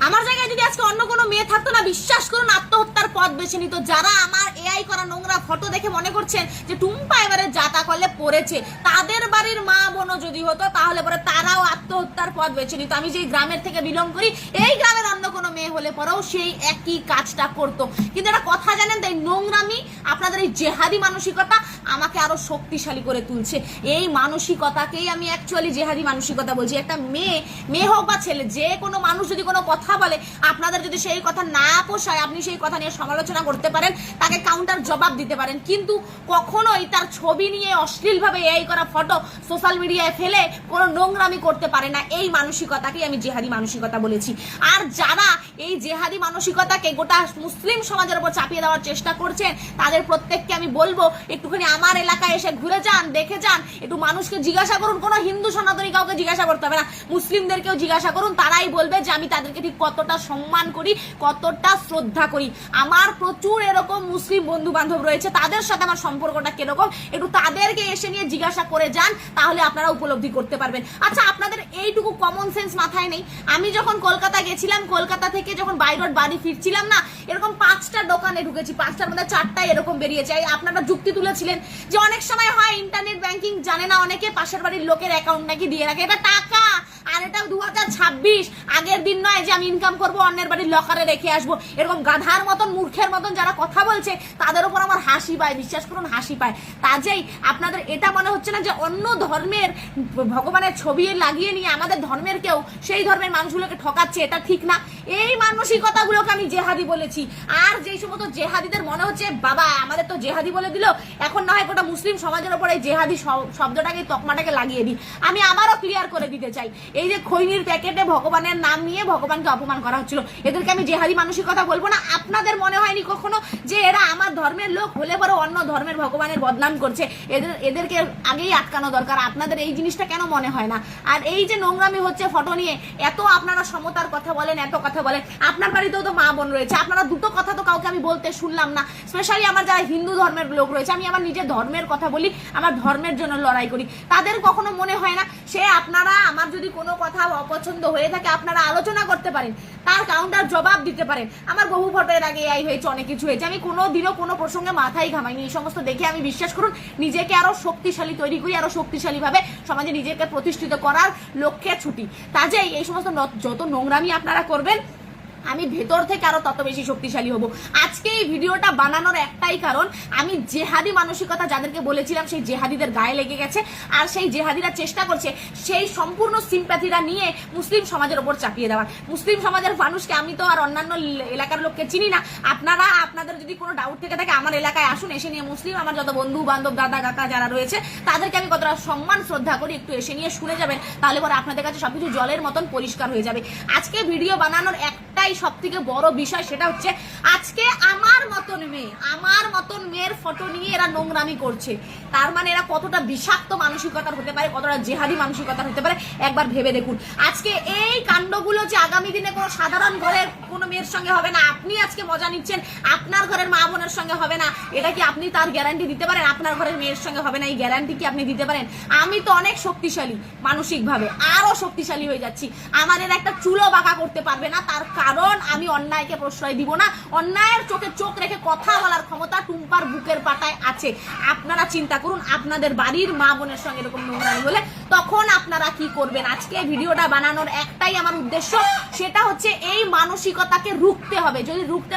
আমার জায়গায় যদি আজকে অন্য কোনো মেয়ে থাকতো না, বিশ্বাস করুন আত্মহত্যার পথ বেছে নিত। যারা আমার এআই করা নোংরা ফটো দেখে মনে করছেন যে টুম্পা এবারে যাতা করলে পড়েছে, তাদের বাড়ির মা বোনও যদি হতো তাহলে পরে তারাও আত্মহত্যার পথ বেছে নিত। আমি যেই গ্রামের থেকে বিলং করি, এই গ্রামের অন্য কোনো মেয়ে হলে পরেও সেই একই কাজটা করতো। কিন্তু একটা কথা জানেন, তাই নোংরামি, আপনাদের এই জেহাদি মানসিকতা আমাকে আরো শক্তিশালী করে তুলছে। এই মানসিকতাকেই আমি অ্যাকচুয়ালি জেহাদি মানসিকতা বলছি। একটা মেয়ে হোক বা ছেলে, যে কোনো মানুষ যদি কোনো কথা বলে, আপনাদের যদি সেই কথা না পোষায়, আপনি সেই কথা নিয়ে সমালোচনা করতে পারেন, তাকে কাউন্টার জবাব দিতে পারেন, কিন্তু কখনোই তার ছবি নিয়ে অশ্লীলভাবে এই করা ফটো সোশ্যাল মিডিয়ায় ফেলে কোনো নোংরামি করতে পারে না। এই মানসিকতাকেই আমি জেহাদি মানসিকতা বলেছি। আর যারা এই জেহাদি মানসিকতাকে গোটা মুসলিম সমাজের উপর চাপিয়ে দেওয়ার চেষ্টা করছেন, তাদের প্রত্যেককে আমি বলবো, একটুখানি আমার এলাকায় এসে ঘুরে যান, দেখে যান, একটু মানুষকে জিজ্ঞাসা করুন। কোনো হিন্দু সনাতনী কাউকে জিজ্ঞাসা করতে হবে না, মুসলিমদেরকেও জিজ্ঞাসা করুন, তারাই বলবে যে আমি তাদেরকে ঠিক কতটা সম্মান করি, কতটা শ্রদ্ধা করি। আমার প্রচুর এরকম মুসলিম বন্ধু বান্ধব রয়েছে, তাদের সাথে আমার সম্পর্কটা কিরকম, একটু তাদেরকে এসে নিয়ে জিজ্ঞাসা করে যান, তাহলে আপনারা উপলব্ধি করতে পারবেন। আচ্ছা, আপনাদের এইটুকু কমন সেন্স মাথায় নেই? আমি যখন কলকাতা গেছিলাম, কলকাতা থেকে যখন বাই রোড বাড়ি ফিরছিলাম না, এরকম 5টা দোকানে ঢুকেছি, 5টার মধ্যে 4টাই এরকম বেরিয়েছে। আপনারা যুক্তি তুলেছিলেন যে অনেক সময় হয় ইন্টারনেট ব্যাংকিং জানে না অনেকে, পাশের বাড়ির লোকের অ্যাকাউন্ট নাকি দিয়ে রাখে, এটা টাকা। আর এটা 2026, আগের দিন নয় যে আমি ইনকাম করবো অন্যের বাড়ির লকারে রেখে আসবো। এরকম গাধার মতন, মূর্খের মতন যারা কথা বলছে, তাদের উপর আমার হাসি পায়, বিশ্বাস করুন হাসি পায়। কাজেই আপনাদের এটা মনে হচ্ছে না যে অন্য ধর্মের ভগবানের ছবি লাগিয়ে নিয়ে আমাদের ধর্মের কেউ সেই ধর্মের মানুষগুলোকে ঠকাচ্ছে, এটা ঠিক না। এই মানসিকতাগুলোকে আমি জেহাদি বলেছি। আর যেই সমস্ত জেহাদিদের মনে হচ্ছে বাবা আমাদের তো জেহাদি বলে দিল, এখন না হয় গোটা মুসলিম সমাজের উপর এই জেহাদি শব্দটাকে, তকমাটাকে লাগিয়ে দিই। আমি আবারও ক্লিয়ার করে দিতে চাই, এই যে খৈনির প্যাকেটে ভগবানের নাম নিয়ে ভগবানকে অপমান করা হচ্ছিল, এদেরকে আমি জেহাদি মানসিকতা বলবো না। আপনাদের মনে হয়নি কখনো যে এরা আমার ধর্মের লোক হলে পরে অন্য ধর্মের ভগবানের বদনাম করছে? এদেরকে আগেই আটকানো দরকার। আপনাদের এই জিনিসটা কেন মনে হয় না? আর এই যে নোংরামি হচ্ছে ফটো নিয়ে, এত আপনারা সমতার কথা বলেন, এত কথা বলেন, আপনার বাড়িতেও তো মা বোন রয়েছে, আপনারা দুটো কথা তো কাউকে আমি বলতে শুনলাম না। স্পেশালি আমার যারা হিন্দু ধর্মের লোক রয়েছে, আমি আমার নিজের ধর্মের কথা বলি, আমার ধর্মের জন্য লড়াই করি, তাদের কখনো মনে হয় না সে আপনারা আমার যদি কোনো কথা অপছন্দ হয়ে থাকে, আপনারা আলোচনা করতে পারেন, তার কাউন্টার জবাব দিতে পারেন। আমার বহু ফটো এর আগে এই হয়েছে, অনেক কিছু হয়েছে, আমি কোনো দিনও কোনো প্রসঙ্গে মাথায় ঘামাইনি। এই সমস্ত দেখে আমি বিশ্বাস করুন নিজেকে আরো শক্তিশালী তৈরি করি, আরো শক্তিশালী ভাবে সমাজে নিজেকে প্রতিষ্ঠিত করার লক্ষ্যে ছুটি। কাজেই এই সমস্ত যত নোংরামি আপনারা করবেন, আমি ভেতর থেকে আরো তত বেশি শক্তিশালী হব। আজকে এই ভিডিওটা বানানোর একটাই কারণ, আমি জেহাদি মানসিকতা যাদেরকে বলেছিলাম সেই জেহাদিদের গায়ে লেগে গেছে, আর সেই জেহাদিরা চেষ্টা করছে সেই সম্পূর্ণ সিম্প্যাথিটা নিয়ে মুসলিম সমাজের ওপর চাপিয়ে দেওয়ার। মুসলিম সমাজের মানুষকে আমি তো আর অন্যান্য এলাকার লোককে চিনি না। আপনাদের যদি কোনো ডাউট থেকে থাকে আমার এলাকায় আসুন, এসে নিয়ে মুসলিম আমার যত বন্ধু বান্ধব, দাদা কাকা যারা রয়েছে, তাদেরকে আমি কতটা সম্মান শ্রদ্ধা করি, একটু এসে নিয়ে শুনে যাবেন, তাহলে পরে আপনাদের কাছে সবকিছু জলের মতন পরিষ্কার হয়ে যাবে। আজকে ভিডিও বানানোর একটাই সব থেকে বড় বিষয়, সেটা হচ্ছে আজকে আমার মতন মেয়ের ফটো নিয়ে এরা নোংরামি করছে। তার মানে এরা কতটা বিষাক্ত মানসিকতার হতে পারে, কতটা জেহাদি মানসিকতার হতে পারে, একবার ভেবে দেখুন। আজকে এই কাণ্ডগুলো যে আগামী দিনে কোনো সাধারণ ঘরের কোনো মেয়ের সঙ্গে হবে না, আপনি আজকে মজা নিচ্ছেন, আপনার ঘরের মা বোনের সঙ্গে হবে না, এটা কি আপনি তার গ্যারান্টি দিতে পারেন? আপনার ঘরের মেয়ের সঙ্গে হবে না, এই গ্যারান্টি কি আপনি দিতে পারেন? আমি তো অনেক শক্তিশালী মানসিকভাবে, আরো শক্তিশালী হয়ে যাচ্ছি। আমাদের একটা চুলো বাঁকা করতে পারবে না, তার কারণ আমি অন্যায়কে প্রশ্রয় দিব না। অন্যায়ের চোখে চোখ রেখে কথা বলার ক্ষমতা টুম্পার বুকের পাতায় আছে। আপনারা চিন্তা করুন, আপনাদের বাড়ির মা বোনের সঙ্গে এরকম নোংরামি হলে তখন আপনারা কি করবেন? আজকে ভিডিওটা বানানোর একটাই আমার উদ্দেশ্য, সেটা হচ্ছে এই মানসিকতাকে রুখতে হবে। যদি রুখতে